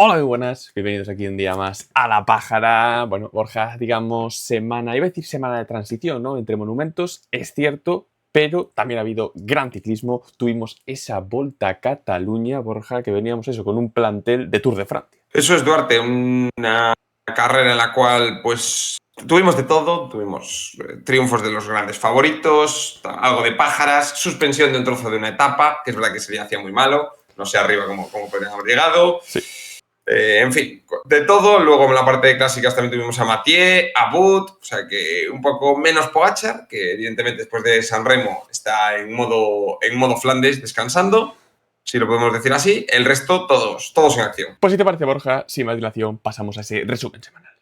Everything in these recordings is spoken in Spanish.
Hola, muy buenas, bienvenidos aquí un día más a La Pájara. Bueno, Borja, digamos, iba a decir semana de transición, ¿no? Entre monumentos, es cierto, pero también ha habido gran ciclismo. Tuvimos esa Volta a Cataluña, Borja, que veníamos eso, con un plantel de Tour de Francia. Eso es, Duarte, una carrera en la cual, pues, tuvimos de todo. Tuvimos triunfos de los grandes favoritos, algo de pájaras, suspensión de un trozo de una etapa, que es verdad que sería hacía muy malo, no sé arriba cómo podrían haber llegado. Sí. En fin, de todo. Luego en la parte de clásicas también tuvimos a Mathieu, a Wout, o sea que un poco menos Pogačar, que evidentemente después de San Remo está en modo Flandes descansando, si lo podemos decir así. El resto, todos en acción. Pues si te parece, Borja, sin más dilación, pasamos a ese resumen semanal.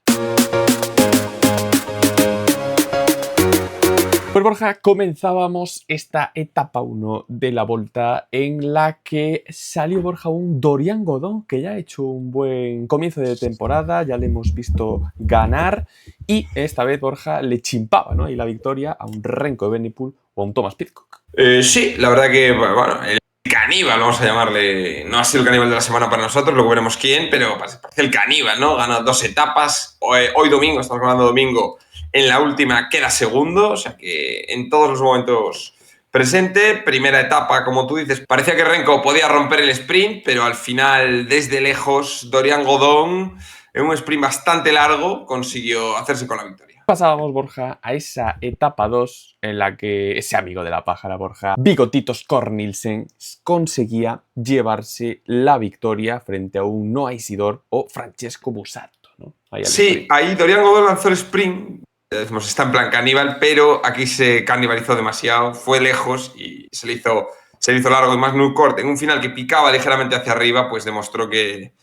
Pues Borja, comenzábamos esta etapa 1 de la Volta en la que salió Borja un Dorian Godon que ya ha hecho un buen comienzo de temporada, ya le hemos visto ganar y esta vez Borja le chimpaba, ¿no? Y la victoria a un Remco Evenepoel o a un Thomas Pidcock. Sí, la verdad que, bueno, el caníbal, vamos a llamarle, no ha sido el caníbal de la semana para nosotros, luego veremos quién, pero parece el caníbal, ¿no? Gana 2 etapas, hoy domingo, estamos hablando domingo, en la última queda segundo, o sea que en todos los momentos presente. Primera etapa, como tú dices, parecía que Remco podía romper el sprint, pero al final, desde lejos, Dorian Godon, en un sprint bastante largo, consiguió hacerse con la victoria. Pasábamos, Borja, a esa etapa 2 en la que ese amigo de la pájara, Borja, Bigotitos Cornilsen, conseguía llevarse la victoria frente a un Noah Isidore o Francesco Busatto, ¿no? Sí, ahí Dorian Godon lanzó el sprint. Decimos, está en plan caníbal, pero aquí se canibalizó demasiado, fue lejos y se le hizo largo. Y Magnus Cort, en un final que picaba ligeramente hacia arriba, pues demostró que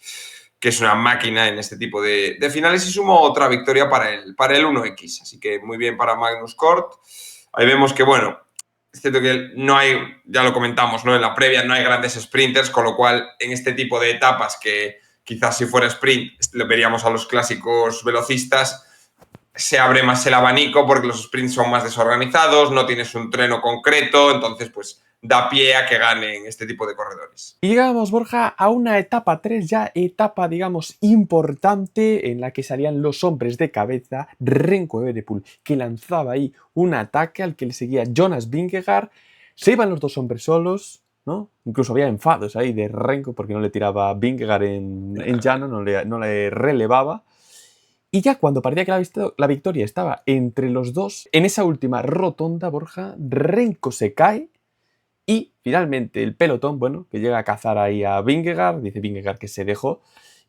es una máquina en este tipo de finales y sumó otra victoria para el 1X. Así que muy bien para Magnus Cort. Ahí vemos que, bueno, es cierto que no hay, ya lo comentamos, ¿no? En la previa no hay grandes sprinters, con lo cual en este tipo de etapas que quizás si fuera sprint le veríamos a los clásicos velocistas, se abre más el abanico porque los sprints son más desorganizados, no tienes un treno concreto, entonces pues da pie a que ganen este tipo de corredores. Y llegamos, Borja, a una etapa 3, ya etapa, digamos, importante en la que salían los hombres de cabeza, Remco Evenepoel, que lanzaba ahí un ataque al que le seguía Jonas Vingegaard, se iban los dos hombres solos, ¿no? Incluso había enfados ahí de Remco porque no le tiraba Vingegaard en llano, no le relevaba. Y ya cuando parecía que la victoria estaba entre los dos, en esa última rotonda, Borja, Remco se cae y finalmente el pelotón, bueno, que llega a cazar ahí a Vingegaard, dice Vingegaard que se dejó,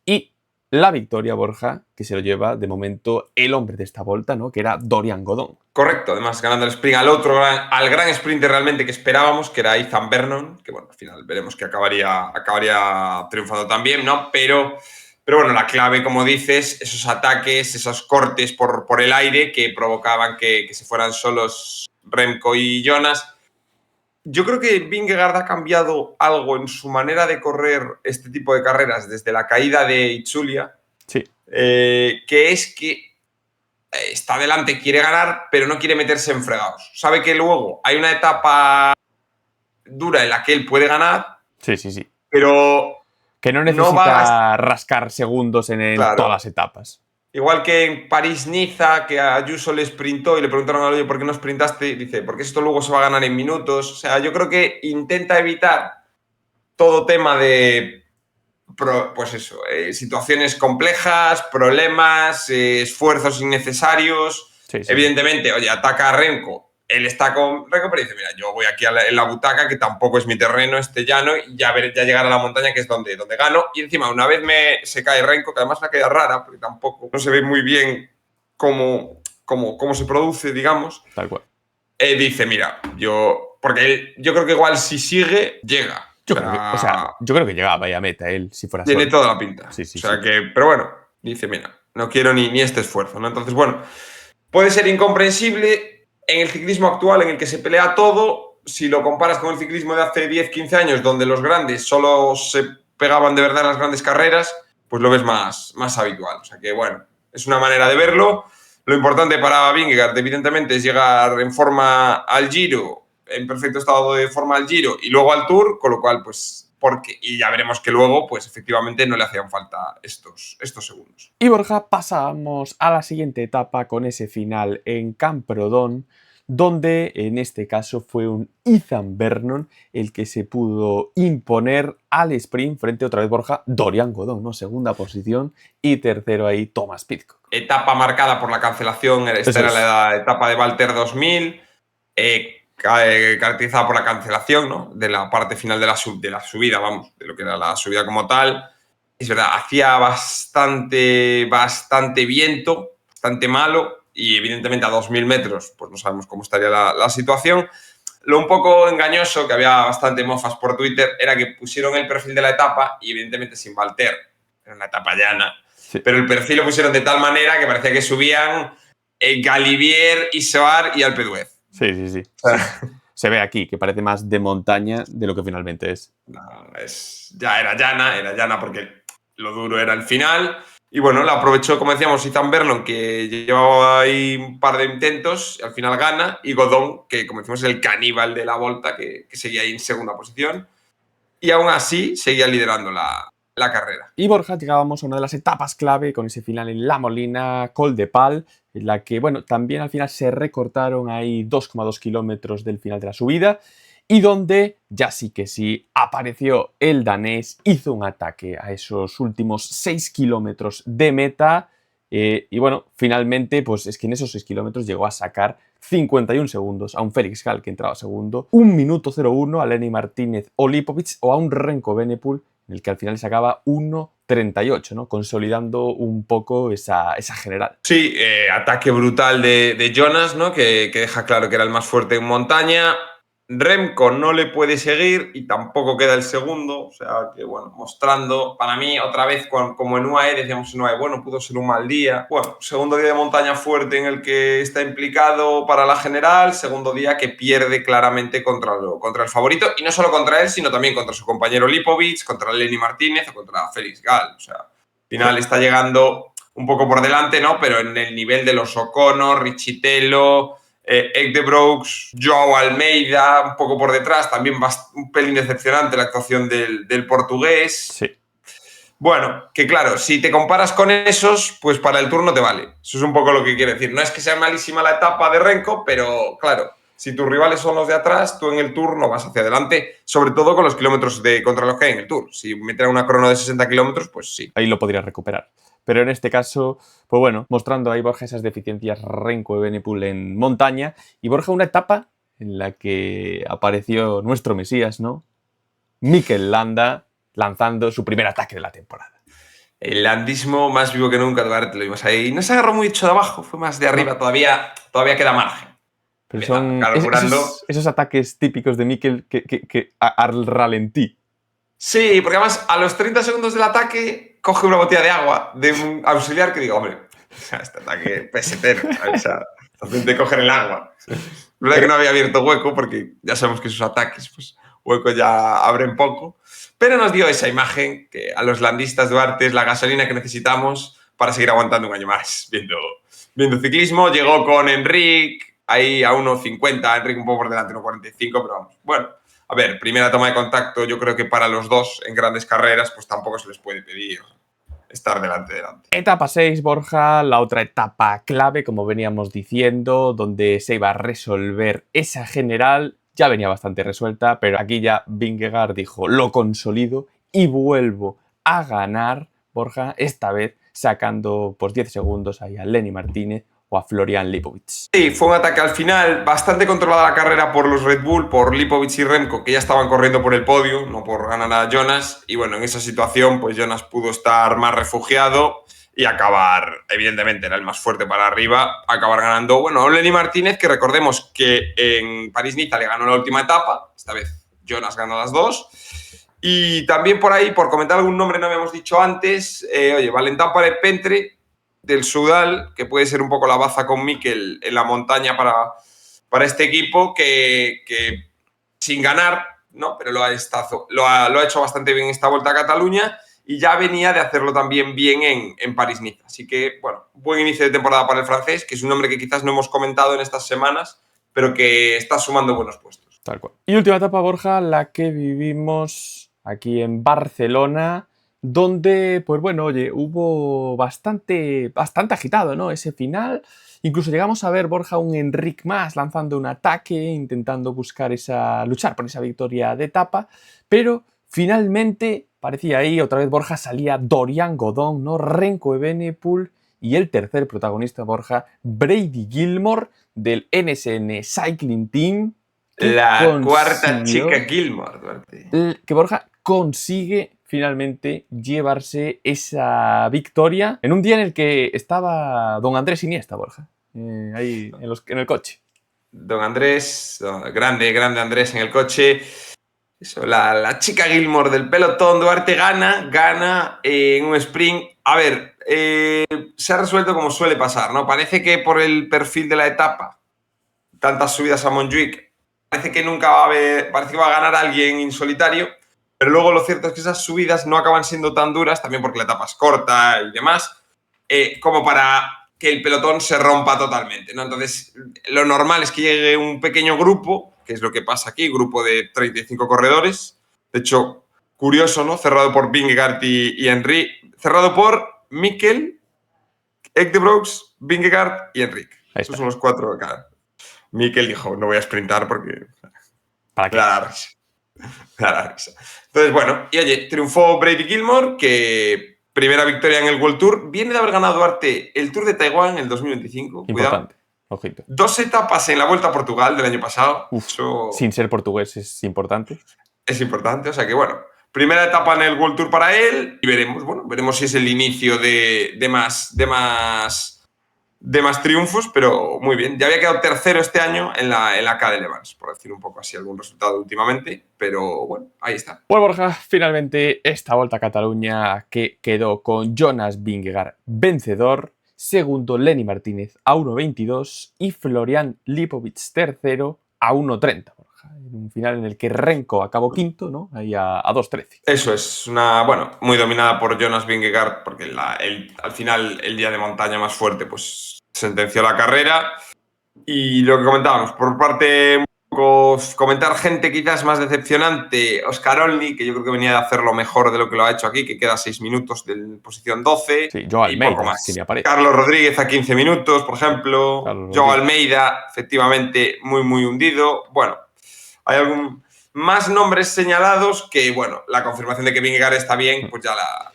y la victoria, Borja, que se lo lleva de momento el hombre de esta Volta, ¿no? Que era Dorian Godon. Correcto, además ganando el sprint al gran sprinter realmente que esperábamos, que era Ethan Vernon, que bueno, al final veremos que acabaría triunfando también, ¿no? Pero bueno, la clave, como dices, esos ataques, esos cortes por el aire que provocaban que se fueran solos Remco y Jonas. Yo creo que Vingegaard ha cambiado algo en su manera de correr este tipo de carreras desde la caída de Itzulia, sí. Que es que está adelante, quiere ganar, pero no quiere meterse en fregados. Sabe que luego hay una etapa dura en la que él puede ganar, Sí. pero que no necesita rascar segundos en claro, todas las etapas. Igual que en París-Niza, que a Ayuso le sprintó y le preguntaron a Oye, ¿por qué no sprintaste? Dice, porque esto luego se va a ganar en minutos. O sea, yo creo que intenta evitar todo tema de, pues eso, situaciones complejas, problemas, esfuerzos innecesarios. Sí. Evidentemente, oye, ataca a Remco. Él está con Remco, pero dice, mira, yo voy aquí en la butaca, que tampoco es mi terreno, este llano, y ya llegar a la montaña, que es donde gano. Y encima, una vez se cae Remco, que además la queda rara, porque tampoco no se ve muy bien cómo se produce, digamos. Tal cual. Dice, mira, porque yo creo que igual si sigue, llega. Yo creo que llegaba ahí a meta él, si fuera Tiene solo. toda la pinta. Sí. Pero bueno, dice, mira, no quiero ni este esfuerzo, ¿no? Entonces, bueno, puede ser incomprensible en el ciclismo actual, en el que se pelea todo. Si lo comparas con el ciclismo de hace 10, 15 años, donde los grandes solo se pegaban de verdad en las grandes carreras, pues lo ves más habitual. O sea que, bueno, es una manera de verlo. Lo importante para Vingegaard, evidentemente, es llegar en forma al Giro, en perfecto estado de forma al Giro y luego al Tour, con lo cual, pues, y ya veremos que luego, pues efectivamente no le hacían falta estos segundos. Y Borja, pasamos a la siguiente etapa con ese final en Camprodon, donde en este caso fue un Ethan Vernon el que se pudo imponer al sprint frente otra vez Borja, Dorian Godón, ¿no? Segunda posición, y tercero ahí Thomas Pidcock. Etapa marcada por la cancelación, esta era la etapa de Valter 2000, caracterizada por la cancelación, ¿no? De la parte final de la subida, vamos, de lo que era la subida como tal. Es verdad, hacía bastante viento, bastante malo, y evidentemente a 2000 metros pues no sabemos cómo estaría la situación. Lo un poco engañoso, que había bastante mofas por Twitter, era que pusieron el perfil de la etapa y evidentemente sin Valter, era una etapa llana, sí, pero el perfil lo pusieron de tal manera que parecía que subían Galibier, Isoar y Alpe d'Huez. Sí. Se ve aquí que parece más de montaña de lo que finalmente es. No, ya era llana porque lo duro era el final. Y bueno, la aprovechó, como decíamos, Ethan Vernon, que llevaba ahí un par de intentos, y al final gana, y Godón, que como decimos es el caníbal de la Volta, que seguía ahí en segunda posición, y aún así seguía liderando la carrera. Y Borja, llegábamos a una de las etapas clave con ese final en La Molina, Col de Pal, en la que, bueno, también al final se recortaron ahí 2,2 kilómetros del final de la subida, y donde ya sí apareció el danés, hizo un ataque a esos últimos 6 kilómetros de meta, y bueno, finalmente, pues es que en esos 6 kilómetros llegó a sacar 51 segundos a un Felix Gall que entraba segundo, 1 minuto 01 a Lenny Martínez o Lipovic o a un Renko Benepul, en el que al final sacaba 1.38, ¿no? Consolidando un poco esa general. Sí, ataque brutal de Jonas, ¿no? Que deja claro que era el más fuerte en montaña. Remco no le puede seguir y tampoco queda el segundo, o sea que bueno, mostrando para mí otra vez como en UAE, decíamos en UAE, bueno, pudo ser un mal día. Bueno, segundo día de montaña fuerte en el que está implicado para la general, segundo día que pierde claramente contra el favorito, y no solo contra él, sino también contra su compañero Lipovic, contra Lenny Martínez o contra Felix Gall. O sea, al final está llegando un poco por delante, ¿no? Pero en el nivel de los O'Connor, Richitello, Ek de Brooks, Joao Almeida, un poco por detrás, también un pelín decepcionante la actuación del portugués. Sí. Bueno, que claro, si te comparas con esos, pues para el Tour no te vale. Eso es un poco lo que quiere decir. No es que sea malísima la etapa de Renko, pero claro, si tus rivales son los de atrás, tú en el Tour no vas hacia adelante, sobre todo con los kilómetros de contrarreloj que hay en el Tour. Si metiera una crono de 60 kilómetros, pues sí. Ahí lo podrías recuperar. Pero en este caso, pues bueno, mostrando ahí Borja esas deficiencias Renko y Benepul en montaña. Y Borja, una etapa en la que apareció nuestro Mesías, ¿no? Mikel Landa, lanzando su primer ataque de la temporada. El landismo más vivo que nunca, Duarte, lo vimos ahí. No se agarró mucho de abajo, fue más de arriba. Todavía queda margen. Pero son esos ataques típicos de Mikel que al ralentí. Sí, porque además a los 30 segundos del ataque coge una botella de agua de un auxiliar que digo, hombre, este ataque pesetero, o sea, de coger el agua. La verdad que no había abierto hueco porque ya sabemos que sus ataques, pues hueco ya abren poco. Pero nos dio esa imagen que a los landistas Duarte es la gasolina que necesitamos para seguir aguantando un año más viendo ciclismo. Llegó con Enric ahí a 1.50, Enric un poco por delante, 1.45, pero vamos. Bueno, a ver, primera toma de contacto, yo creo que para los dos en grandes carreras, pues tampoco se les puede pedir estar delante. Etapa 6, Borja, la otra etapa clave, como veníamos diciendo, donde se iba a resolver esa general. Ya venía bastante resuelta, pero aquí ya Vingegaard dijo, lo consolido y vuelvo a ganar, Borja, esta vez sacando por 10 segundos ahí a Lenny Martínez o a Florian Lipovic. Sí, fue un ataque al final, bastante controlada la carrera por los Red Bull, por Lipovic y Remco, que ya estaban corriendo por el podio, no por ganar a Jonas, y bueno, en esa situación pues Jonas pudo estar más refugiado y acabar, evidentemente era el más fuerte para arriba, acabar ganando, bueno, Lenny Martínez, que recordemos que en París-Niza le ganó la última etapa, esta vez Jonas ganó las dos. Y también por ahí, por comentar algún nombre no habíamos dicho antes, oye, Valentin Pare-Pentre, del Sudal, que puede ser un poco la baza con Mikel en la montaña para este equipo, que sin ganar, ¿no? Pero lo ha hecho bastante bien esta Volta a Cataluña y ya venía de hacerlo también bien en París-Niza. Así que, bueno, buen inicio de temporada para el francés, que es un nombre que quizás no hemos comentado en estas semanas, pero que está sumando buenos puestos. Tal cual. Y última etapa, Borja, la que vivimos aquí en Barcelona, donde, pues bueno, oye, hubo bastante agitado, ¿no? Ese final. Incluso llegamos a ver, Borja, un Enric Mas lanzando un ataque, intentando luchar por esa victoria de etapa, pero finalmente parecía ahí, otra vez Borja, salía Dorian Godón, ¿no? Renko Evenepoel y el tercer protagonista, Borja, Brady Gilmore del NSN Cycling Team, La cuarta chica Gilmore, Duarte. que Borja consigue finalmente llevarse esa victoria en un día en el que estaba don Andrés Iniesta, Borja, ahí en el coche. Don Andrés, grande Andrés en el coche. Eso, la chica Gilmore del pelotón, Duarte gana en un sprint. A ver, se ha resuelto como suele pasar, ¿no? Parece que por el perfil de la etapa, tantas subidas a Montjuic, parece que nunca va a haber, parece que va a ganar alguien en solitario, pero luego lo cierto es que esas subidas no acaban siendo tan duras, también porque la etapa es corta y demás, como para que el pelotón se rompa totalmente, ¿no? Entonces, lo normal es que llegue un pequeño grupo, que es lo que pasa aquí, grupo de 35 corredores. De hecho, curioso, ¿no? Cerrado por Vingegaard y Henry. Cerrado por Mikel, Ekdebroeks, Vingegaard y Enric. Esos son los 4 de cada. Mikel dijo, no voy a sprintar porque... ¿Para qué? Me da la risa. Entonces, bueno, y oye, triunfó Brady Gilmore, que primera victoria en el World Tour. Viene de haber ganado Duarte el Tour de Taiwán en el 2025. Importante. Cuidado. Ojito. 2 etapas en la Vuelta a Portugal del año pasado. Eso sin ser portugués es importante. Es importante, o sea que bueno, primera etapa en el World Tour para él y veremos si es el inicio de más triunfos, pero muy bien. Ya había quedado tercero este año en la K de Le Mans, por decir un poco así algún resultado últimamente, pero bueno, ahí está. Pues Borja, finalmente esta Volta a Cataluña que quedó con Jonas Vingegaard vencedor, segundo Lenny Martínez a 1.22 y Florian Lipovic tercero a 1.30. En un final en el que Renko acabó quinto, ¿no? Ahí a 2.13. Eso es muy dominada por Jonas Vingegaard, porque al final el día de montaña más fuerte pues sentenció la carrera. Y lo que comentábamos, por parte un poco, comentar gente quizás más decepcionante, Oscar Olni, que yo creo que venía de hacerlo mejor de lo que lo ha hecho aquí, que queda 6 minutos de posición 12. Sí, Joao Almeida, y poco más. que ni aparece. Carlos Rodríguez a 15 minutos, por ejemplo. Joao Almeida, efectivamente, muy, muy hundido. Bueno, hay más nombres señalados que, bueno, la confirmación de que Vingegaard está bien, pues ya la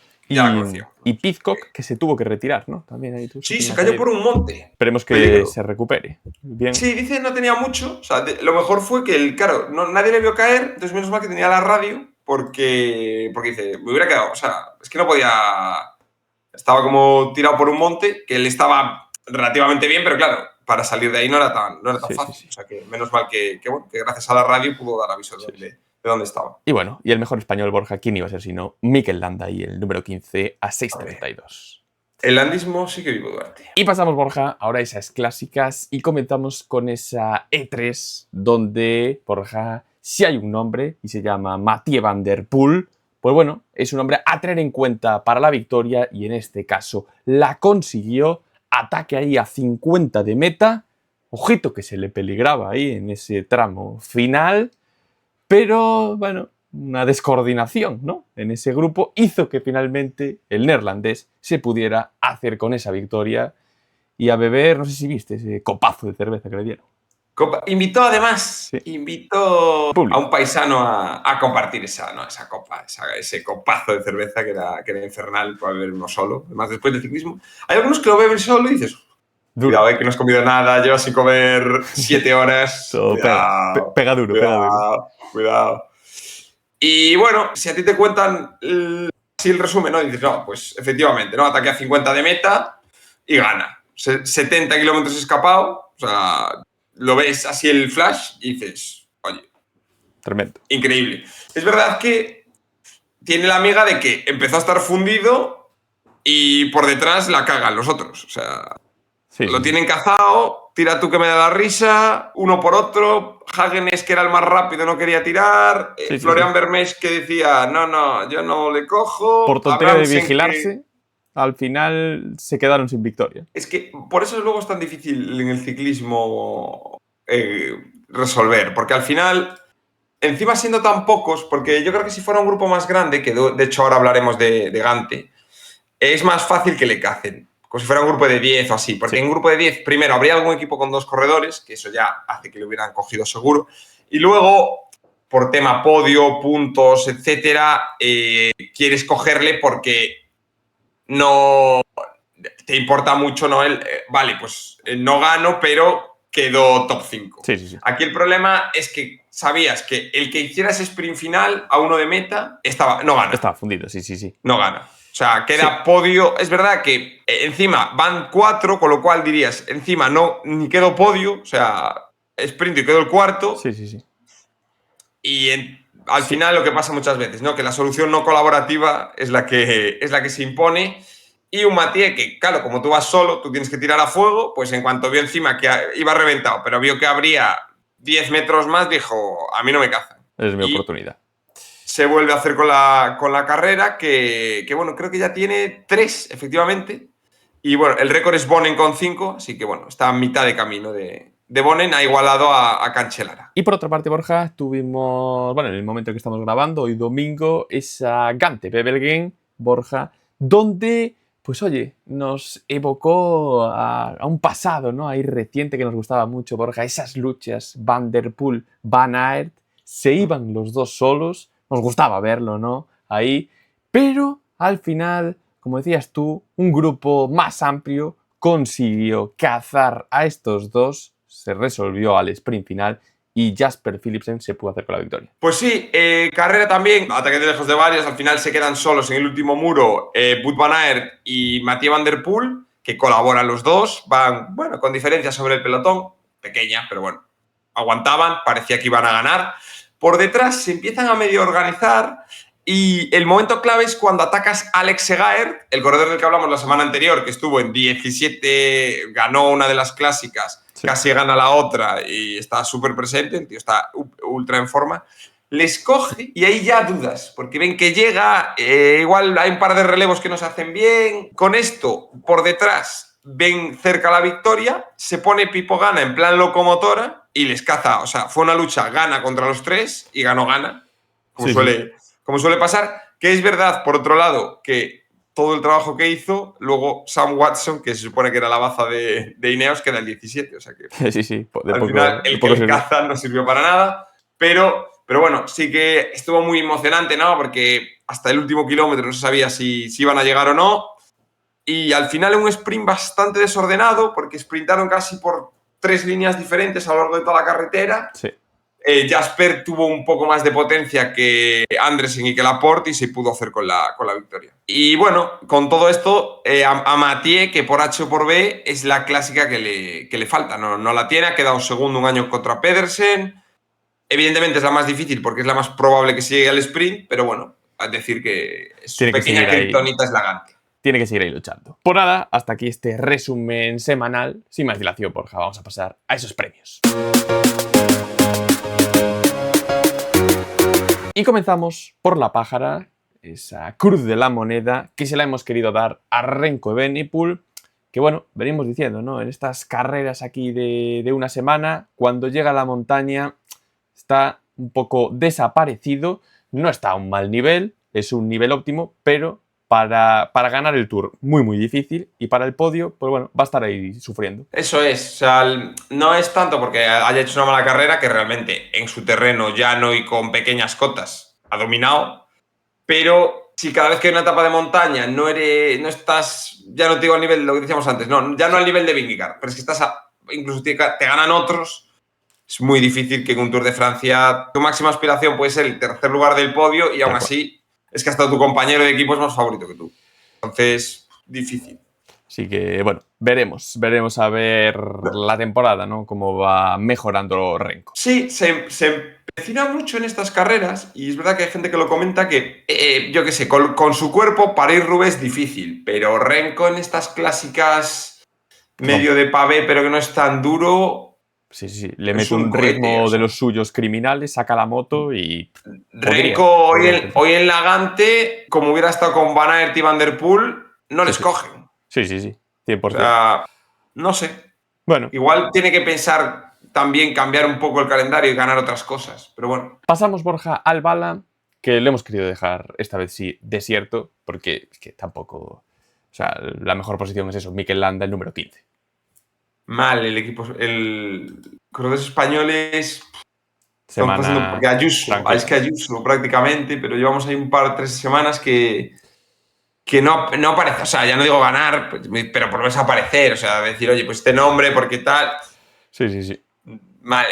conoció. Y Pidcock, que se tuvo que retirar, ¿no? También ahí sí, se cayó por un monte. Esperemos que se recupere. Bien. Sí, dice no tenía mucho. O sea, lo mejor fue que nadie le vio caer, entonces menos mal que tenía la radio, porque dice, me hubiera quedado. O sea, es que no podía. Estaba como tirado por un monte, que él estaba relativamente bien, pero claro, para salir de ahí no era tan fácil. Sí. O sea, que menos mal que gracias a la radio pudo dar aviso de dónde estaba. Y bueno, y el mejor español, Borja, ¿quién iba a ser sino Mikel Landa y el número 15 a 6.32? El landismo sí que vivo, Duarte. Y pasamos, Borja, ahora a esas clásicas y comenzamos con esa E3 donde, Borja, si hay un nombre y se llama Mathieu van der Poel, pues bueno, es un hombre a tener en cuenta para la victoria y en este caso la consiguió. Ataque ahí a 50 de meta. Ojito que se le peligraba ahí en ese tramo final. Pero, bueno, una descoordinación, ¿no? En ese grupo hizo que finalmente el neerlandés se pudiera hacer con esa victoria y a beber, no sé si viste, ese copazo de cerveza que le dieron. Invitó además, a un paisano a compartir esa copa, ese copazo de cerveza que era infernal para beber uno solo. Además, después del ciclismo, hay algunos que lo beben solo y dices, cuidado, que no has comido nada, llevas sin comer 7 horas. Pega duro. Cuidado. Y bueno, si a ti te cuentan así el resumen, ¿no? Dices, no, pues efectivamente, ¿no? Ataque a 50 de meta y gana. 70 kilómetros escapado, o sea, lo ves así el flash y dices, oye, tremendo. Increíble. Es verdad que tiene la amiga de que empezó a estar fundido y por detrás la cagan los otros. O sea, lo tienen cazado, tira tú que me da la risa, uno por otro. Hagenes, que era el más rápido, no quería tirar. Florian Vermees, que decía, no, yo no le cojo. Por tontería de vigilarse, al final se quedaron sin victoria. Es que por eso luego es tan difícil en el ciclismo resolver, porque al final encima siendo tan pocos, porque yo creo que si fuera un grupo más grande, que de hecho ahora hablaremos de Gante, es más fácil que le cacen. Como si fuera un grupo de 10 o así. Porque Sí. en un grupo de 10, primero, habría algún equipo con 2 corredores, que eso ya hace que le hubieran cogido seguro. Y luego, por tema podio, puntos, etcétera, quieres cogerle porque no te importa mucho, ¿no? Vale, pues no gano, pero quedó top 5. Sí, sí, sí. Aquí el problema es que sabías que el que hiciera ese sprint final a uno de meta no gana. Estaba fundido, sí, sí, sí. No gana. O sea, queda Sí. podio. Es verdad que encima van 4, con lo cual dirías, encima no ni quedó podio, o sea, sprint y quedó el cuarto. Sí, sí, sí. Y al Sí. final lo que pasa muchas veces, ¿no? Que la solución no colaborativa es la que se impone. Y un Mathieu que, claro, como tú vas solo, tú tienes que tirar a fuego, pues en cuanto vio encima que iba reventado, pero vio que habría 10 metros más, dijo, a mí no me cazan. Es mi Y oportunidad. se vuelve a hacer con la carrera, que bueno, creo que ya tiene 3, efectivamente. Y bueno, el récord es Bonen con 5, así que bueno, está a mitad de camino de Bonen, ha igualado a Cancellara. Y por otra parte, Borja, tuvimos, bueno, en el momento que estamos grabando, hoy domingo, esa Gante Bebelgen, Borja, donde, pues oye, nos evocó a un pasado, ¿no? Ahí reciente que nos gustaba mucho, Borja, esas luchas, Van der Poel, Van Aert, se iban los dos solos, nos gustaba verlo, ¿no? Ahí, pero al final, como decías tú, un grupo más amplio consiguió cazar a estos dos, se resolvió al sprint final y Jasper Philipsen se pudo hacer con la victoria. Pues sí, carrera también, ataque de lejos de varios, al final se quedan solos en el último muro Wout van Aert y Mathieu van der Poel, que colaboran los dos, van, bueno, con diferencia sobre el pelotón, pequeña, pero bueno, aguantaban, parecía que iban a ganar. Por detrás se empiezan a medio organizar y el momento clave es cuando atacas a Alex Segaert, el corredor del que hablamos la semana anterior, que estuvo en 17, ganó una de las clásicas, Sí. casi gana la otra y está súper presente, el tío está ultra en forma. Les coge y ahí ya dudas, porque ven que llega, igual hay un par de relevos que no se hacen bien. Con esto, por detrás, ven cerca la victoria, se pone Pipo Gana en plan locomotora y les caza. O sea, fue una lucha Gana contra los 3 y ganó Gana, como, Sí, suele, como suele pasar. Que es verdad, por otro lado, que todo el trabajo que hizo, luego Sam Watson, que se supone que era la baza de Ineos, queda el 17. O sea que Sí, sí, de al poco, final de el que poco les sirvió. caza no sirvió para nada. Pero bueno, sí que estuvo muy emocionante, ¿no? Porque hasta el último kilómetro no se sabía si iban a llegar o no. Y al final un sprint bastante desordenado, porque sprintaron casi por 3 líneas diferentes a lo largo de toda la carretera. Sí. Jasper tuvo un poco más de potencia que Andresen y que Laporte y se pudo hacer con la victoria. Y bueno, con todo esto, a Mathieu, que por H o por B es la clásica que le falta. No la tiene, ha quedado segundo un año contra Pedersen. Evidentemente es la más difícil porque es la más probable que se llegue al sprint, pero bueno, es decir que su Tiene que pequeña seguir ahí. kriptonita es la Gante. Tiene que seguir ahí luchando. Por nada, hasta aquí este resumen semanal. Sin más dilación, Borja, vamos a pasar a esos premios. Y comenzamos por la pájara, esa cruz de la moneda que se la hemos querido dar a Remco Evenepoel, que bueno, venimos diciendo, ¿no? En estas carreras aquí de una semana, cuando llega a la montaña, está un poco desaparecido, no está a un mal nivel, es un nivel óptimo, pero para ganar el Tour muy muy difícil y para el podio, pues bueno, va a estar ahí sufriendo. Eso es, o sea, no es tanto porque haya hecho una mala carrera que realmente en su terreno llano y con pequeñas cotas ha dominado, pero si cada vez que hay una etapa de montaña no estás, ya no te digo al nivel de lo que decíamos antes, no, ya no al nivel de Vingegaard, pero es que incluso te ganan otros, es muy difícil que en un Tour de Francia tu máxima aspiración puede ser el tercer lugar del podio y aún así es que hasta tu compañero de equipo es más favorito que tú. Entonces, difícil. Así que, bueno, veremos a ver la temporada, ¿no? Cómo va mejorando Remco. Sí, se empecina mucho en estas carreras y es verdad que hay gente que lo comenta que, yo qué sé, con su cuerpo París-Roubaix es difícil, pero Remco en estas clásicas medio de pavé, pero que no es tan duro. Sí, le mete un cohete, ritmo o sea, de los suyos criminales, saca la moto y... Remco hoy en la Gante, como hubiera estado con Van Aert y Van der Poel, no les cogen. Sí, 100%. O sea, no sé. Bueno. Igual tiene que pensar también cambiar un poco el calendario y ganar otras cosas. Pero bueno. Pasamos, Borja, al Bala, que le hemos querido dejar esta vez sí desierto, porque es que tampoco... O sea, la mejor posición es eso, Mikel Landa, el número 15. Mal el equipo, corredores españoles estamos pasando Semana porque Ayuso, tranquila. es que Ayuso prácticamente, pero llevamos ahí un par, 3 semanas que no aparece, o sea, ya no digo ganar, pero por lo menos aparecer, o sea, decir, oye, pues este nombre, porque tal. Sí, sí, sí. Mal.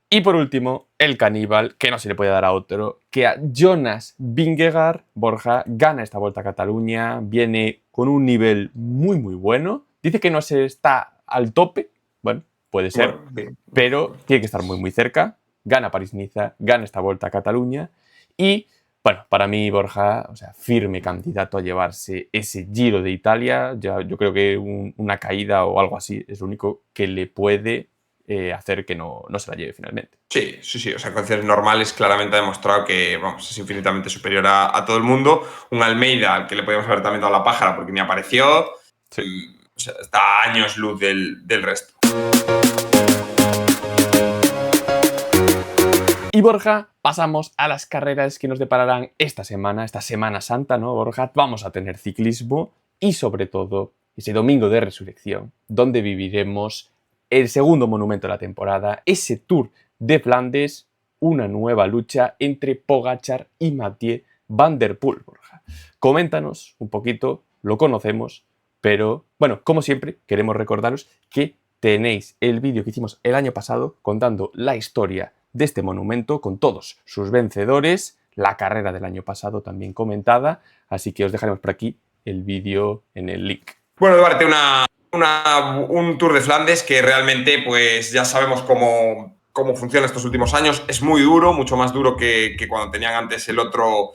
Y por último, el caníbal, que no se le puede dar a otro, que a Jonas Vingegaard, Borja, gana esta Vuelta a Cataluña, viene con un nivel muy, muy bueno. Dice que no se está al tope, bueno, puede ser, Bueno, bien. pero tiene que estar muy, muy cerca. Gana París-Niza, gana esta Vuelta a Cataluña y, bueno, para mí, Borja, o sea, firme candidato a llevarse ese Giro de Italia. Ya, yo creo que una caída o algo así es lo único que le puede hacer que no se la lleve finalmente. Sí. O sea, en condiciones normales claramente ha demostrado que vamos, es infinitamente superior a todo el mundo. Un Almeida al que le podíamos haber también dado la pájara porque ni apareció. Sí. O sea, está a años luz del resto. Y Borja, pasamos a las carreras que nos depararán esta Semana Santa, ¿no, Borja? Vamos a tener ciclismo y sobre todo ese domingo de resurrección, donde viviremos el segundo monumento de la temporada, ese Tour de Flandes, una nueva lucha entre Pogačar y Mathieu Van Der Poel, Borja. Coméntanos un poquito, lo conocemos, pero bueno, como siempre, queremos recordaros que tenéis el vídeo que hicimos el año pasado contando la historia de este monumento con todos sus vencedores, la carrera del año pasado también comentada, así que os dejaremos por aquí el vídeo en el link. Bueno, Duarte, un Tour de Flandes que realmente pues ya sabemos cómo funciona estos últimos años. Es muy duro, mucho más duro que cuando tenían antes el otro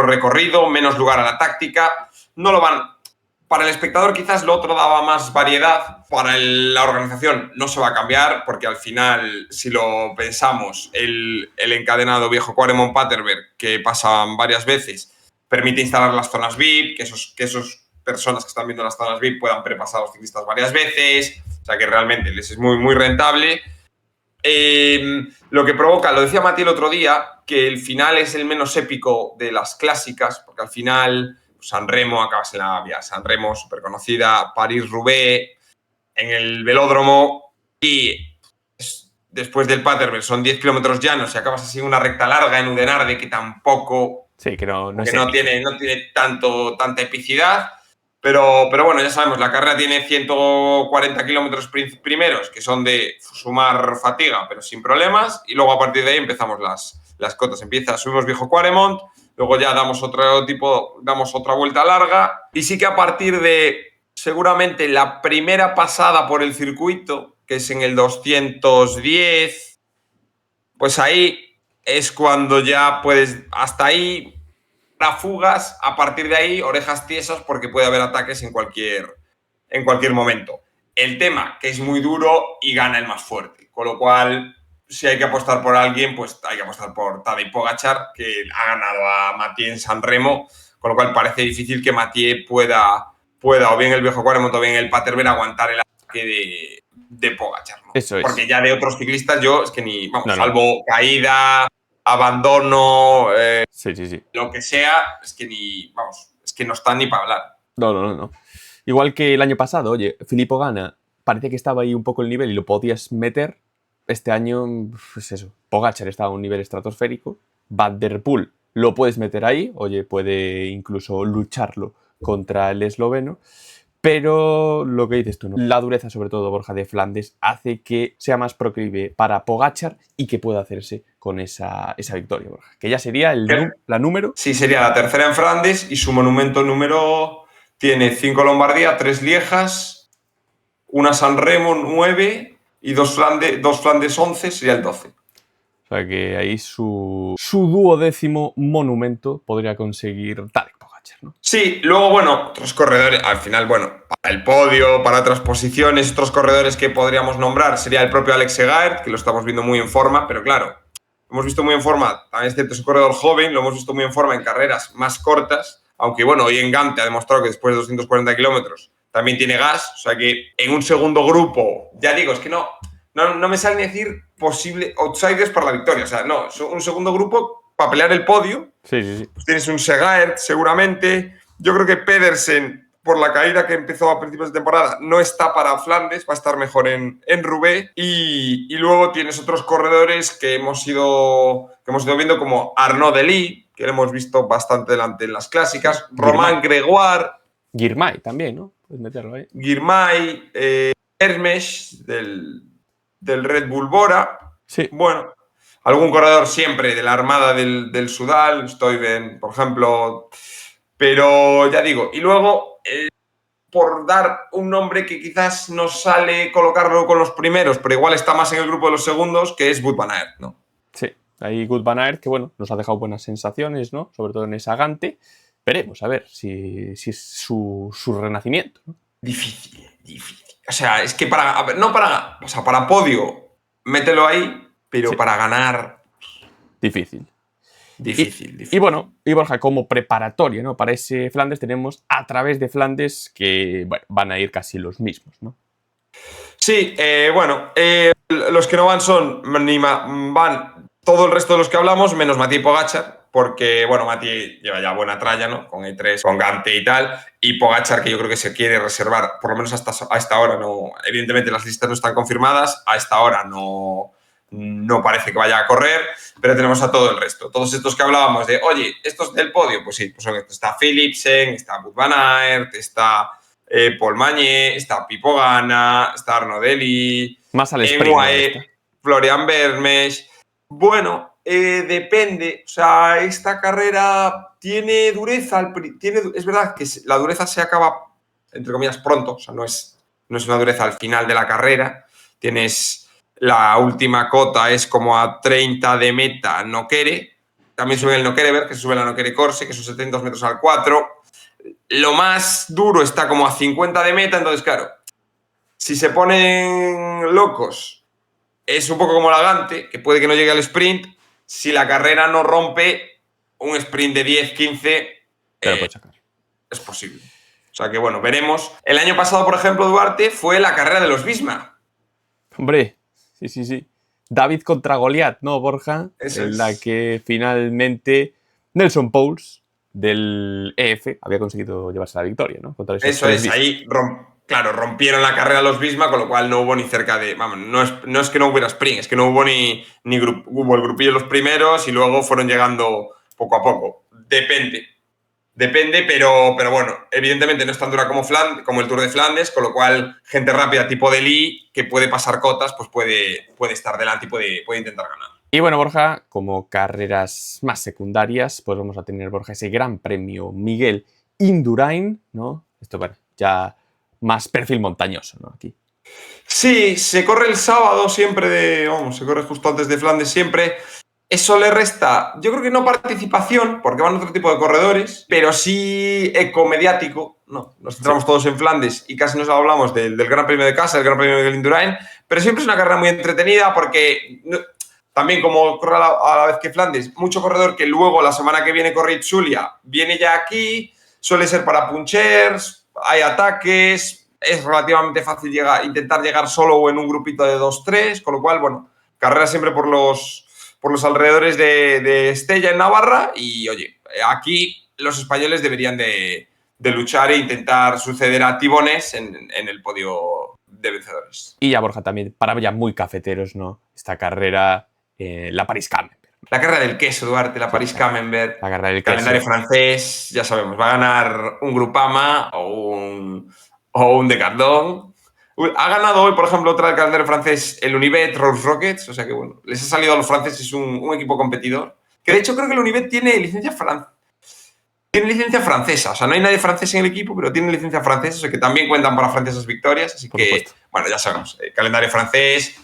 recorrido, menos lugar a la táctica. No lo van... Para el espectador quizás lo otro daba más variedad, para la organización no se va a cambiar porque al final, si lo pensamos, el encadenado viejo Quaremont-Paterberg, que pasan varias veces, permite instalar las zonas VIP, que esos personas que están viendo las zonas VIP puedan prepasar a los ciclistas varias veces, o sea que realmente les es muy, muy rentable. Lo que provoca, lo decía Mati el otro día, que el final es el menos épico de las clásicas, porque al final San Remo, acabas en la vía San Remo, súper conocida, París-Roubaix, en el velódromo, y después del Paterberg son 10 kilómetros llanos y acabas así en una recta larga en Oudenarde que tampoco... Sí, que no tiene tanta epicidad. Pero bueno, ya sabemos, la carrera tiene 140 kilómetros primeros, que son de sumar fatiga, pero sin problemas. Y luego a partir de ahí empezamos las cotas. Subimos viejo Quaremont, luego ya damos otra vuelta larga. Y sí que a partir de seguramente la primera pasada por el circuito, que es en el 210, pues ahí es cuando ya puedes, hasta ahí, fugas, a partir de ahí, orejas tiesas porque puede haber ataques en cualquier momento. El tema, que es muy duro y gana el más fuerte, con lo cual, si hay que apostar por alguien, pues hay que apostar por Tadej Pogačar, que ha ganado a Mathieu en San Remo, con lo cual parece difícil que Mathieu pueda o bien el viejo Quaremont o bien el Paterberg aguantar el ataque de Pogačar, ¿no? Eso es. Porque ya de otros ciclistas yo es que ni, salvo caída, abandono, sí. Lo que sea, es que no están ni para hablar. No. Igual que el año pasado, oye, Filippo Ganna, parecía que estaba ahí un poco el nivel y lo podías meter. Este año, pues eso, Pogačar estaba a un nivel estratosférico. Van Der Poel lo puedes meter ahí, oye, puede incluso lucharlo contra el esloveno. Pero lo que dices tú, ¿no? La dureza, sobre todo, Borja, de Flandes, hace que sea más proclive para Pogačar y que pueda hacerse con esa victoria, Borja. Que ya sería la número... Sí, sería la tercera en Flandes y su monumento número tiene 5 Lombardía, 3 Liejas, una San Remo, 9 y 2 Flandes 11, sería el 12. O sea que ahí su duodécimo monumento podría conseguir Tadej Pogačar, ¿no? Sí, luego, bueno, otros corredores, al final, bueno, para el podio, para otras posiciones, otros corredores que podríamos nombrar sería el propio Alex Segaert, que lo estamos viendo muy en forma, pero claro, lo hemos visto muy en forma, también es cierto, es un corredor joven, lo hemos visto muy en forma en carreras más cortas, aunque bueno, hoy en Gante ha demostrado que después de 240 kilómetros también tiene gas, o sea que en un segundo grupo, ya digo, es que no no me sale ni decir posible outsiders para la victoria. O sea, no, un segundo grupo para pelear el podio. Sí. Pues tienes un Segaert, seguramente. Yo creo que Pedersen, por la caída que empezó a principios de temporada, no está para Flandes, va a estar mejor en Roubaix. Y luego tienes otros corredores que hemos ido viendo, como Arnaud Delis, que lo hemos visto bastante delante en las clásicas, Romain Gregoire, Girmay también, ¿no? Puedes meterlo ahí. Girmay, Hermes del Red Bull Bora. Sí. Bueno, algún corredor siempre de la Armada del Sudal, Stuyven, por ejemplo. Pero ya digo, y luego, por dar un nombre que quizás no sale colocarlo con los primeros, pero igual está más en el grupo de los segundos, que es Wout van Aert, ¿no? Sí, ahí Wout van Aert, que bueno, nos ha dejado buenas sensaciones, ¿no? Sobre todo en esa Gante. Veremos a ver si es su renacimiento, ¿no? Difícil. O sea, es que para podio, mételo ahí, pero sí, para ganar... Difícil. Difícil. Y bueno, y Borja, como preparatoria, ¿no? Para ese Flandes tenemos A Través de Flandes, que bueno, van a ir casi los mismos, ¿no? Sí, los que no van van todo el resto de los que hablamos, menos Mathieu Pogačar, porque, bueno, Mathieu lleva ya buena tralla, ¿no? Con E3, con Gante y tal, y Pogačar, que yo creo que se quiere reservar, por lo menos a esta hora, no. Evidentemente las listas no están confirmadas, a esta hora no parece que vaya a correr, pero tenemos a todo el resto. Todos estos que hablábamos de, oye, estos del podio, pues sí, pues son estos. Está Philipsen, está Wout van Aert, está Paul Magne, está Pipo Gana, está Arnaud Delis, más al sprint, Florian Vermeersch. Bueno, depende. O sea, esta carrera tiene dureza. Es verdad que la dureza se acaba, entre comillas, pronto. O sea, no es una dureza al final de la carrera. Tienes la última cota, es como a 30 de meta Nokere. También sube el Nokereberg, que sube la Nokere Corse, que son 72 metros al 4. Lo más duro está como a 50 de meta, entonces, claro, si se ponen locos, es un poco como la Gante, que puede que no llegue al sprint. Si la carrera no rompe, un sprint de 10, 15, puede sacar. Es posible. O sea que, bueno, veremos. El año pasado, por ejemplo, Duarte, fue la carrera de los Visma. Hombre, sí. David contra Goliat, ¿no, Borja? En la que finalmente Nelson Pauls del EF había conseguido llevarse la victoria, ¿no? Contra Eso es, ahí rompieron la carrera los Visma, con lo cual no hubo ni cerca de... Vamos, no es que no hubiera sprint, es que no hubo ni grupo. Hubo el grupillo de los primeros y luego fueron llegando poco a poco. Depende, pero bueno, evidentemente no es tan dura como el Tour de Flandes, con lo cual gente rápida tipo Delis, que puede pasar cotas, pues puede estar delante y puede intentar ganar. Y bueno, Borja, como carreras más secundarias, pues vamos a tener, Borja, ese Gran Premio Miguel Indurain, ¿no? Esto, bueno, ya más perfil montañoso, ¿no? Aquí. Sí, se corre el sábado siempre se corre justo antes de Flandes siempre. Eso le resta, yo creo que no participación, porque van otro tipo de corredores, pero sí eco mediático, ¿no? Nos centramos todos en Flandes y casi nos hablamos del Gran Premio de casa, el Gran Premio Miguel Indurain, pero siempre es una carrera muy entretenida porque... También, como corre a la vez que Flandes, mucho corredor que luego la semana que viene corre Itzulia viene ya aquí, suele ser para punchers, hay ataques, es relativamente fácil intentar llegar solo o en un grupito de 2-3, con lo cual, bueno, carrera siempre por los alrededores de Estella en Navarra y, oye, aquí los españoles deberían de luchar e intentar suceder a Tibones en el podio de vencedores. Y ya, Borja, también, para ya muy cafeteros, ¿no? Esta carrera... la París-Camembert. La carrera del queso, Duarte, la París-Camembert. La carrera del calendario francés, ya sabemos, va a ganar un Groupama o un Decathlon. Ha ganado hoy, por ejemplo, otra del calendario francés, el Unibet Rose Rockets, o sea que, bueno, les ha salido a los franceses un equipo competidor. Que de hecho creo que el Unibet tiene licencia francesa, o sea, no hay nadie francés en el equipo, pero tiene licencia francesa, o sea que también cuentan para francesas victorias, así por que, supuesto. Bueno, ya sabemos, el calendario francés,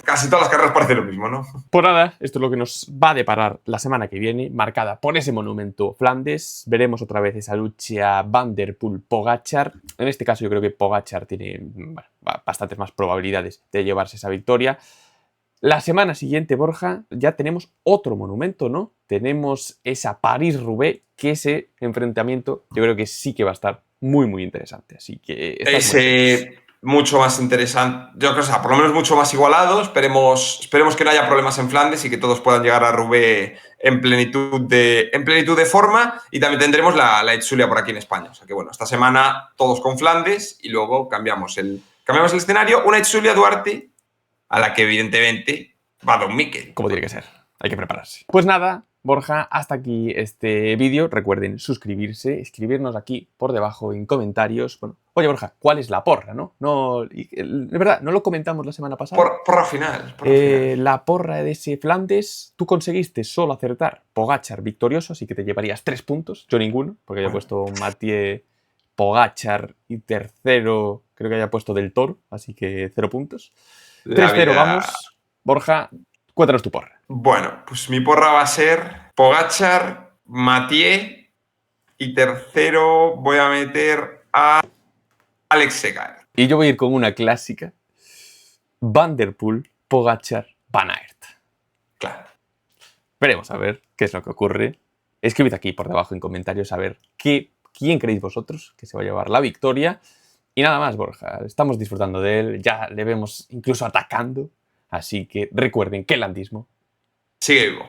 casi todas las carreras parecen lo mismo, ¿no? Pues nada, esto es lo que nos va a deparar la semana que viene, marcada por ese monumento Flandes. Veremos otra vez esa lucha Van der Poel-Pogačar. En este caso yo creo que Pogačar tiene bastantes más probabilidades de llevarse esa victoria. La semana siguiente, Borja, ya tenemos otro monumento, ¿no? Tenemos esa París-Roubaix, que ese enfrentamiento yo creo que sí que va a estar muy, muy interesante. Así que... mucho más interesante. Yo creo que, o sea, por lo menos mucho más igualado. Esperemos que no haya problemas en Flandes y que todos puedan llegar a Roubaix en plenitud de forma. Y también tendremos la Etsulia por aquí en España. O sea que bueno, esta semana todos con Flandes y luego cambiamos el escenario. Una Etsulia Duarte a la que evidentemente va Don Mikel. Como tiene que ser. Hay que prepararse. Pues nada, Borja, hasta aquí este vídeo. Recuerden suscribirse, escribirnos aquí por debajo en comentarios. Bueno, oye, Borja, ¿cuál es la porra, no? De verdad, no lo comentamos la semana pasada. Porra final. Final. La porra de ese Flandes, tú conseguiste solo acertar Pogačar victorioso, así que te llevarías 3 puntos. Yo ninguno, porque había puesto Mathieu, Pogačar y tercero, creo que había puesto Del Toro, así que 0 puntos. 3-0, vamos. Borja, cuéntanos tu porra. Bueno, pues mi porra va a ser Pogačar, Mathieu y tercero voy a meter a Alex Segar. Y yo voy a ir con una clásica. Van der Poel, Pogačar, Van Aert. Claro. Veremos a ver qué es lo que ocurre. Escribid aquí por debajo en comentarios a ver quién creéis vosotros que se va a llevar la victoria. Y nada más, Borja. Estamos disfrutando de él. Ya le vemos incluso atacando. Así que recuerden que el landismo sigue vivo.